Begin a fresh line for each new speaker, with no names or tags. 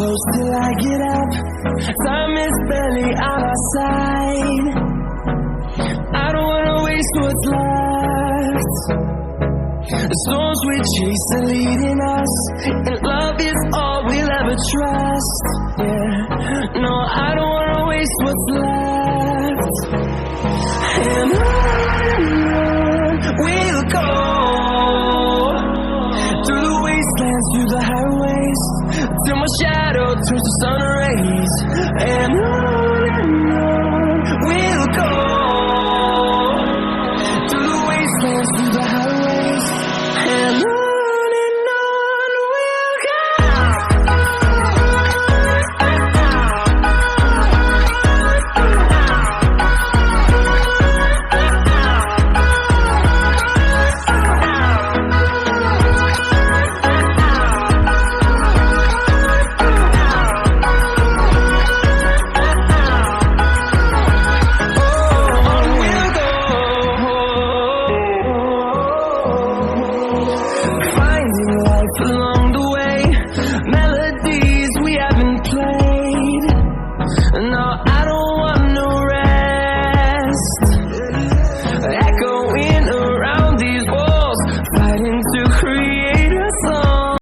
close till I get up. Time is barely on our side. I don't wanna waste what's left. The storms we chase are leading us, and love is all we'll ever trust. Yeah, no, I don't wanna waste what's left. And on we'll go, through the wastelands, through the highways, till my shadow turns to sun rays. And on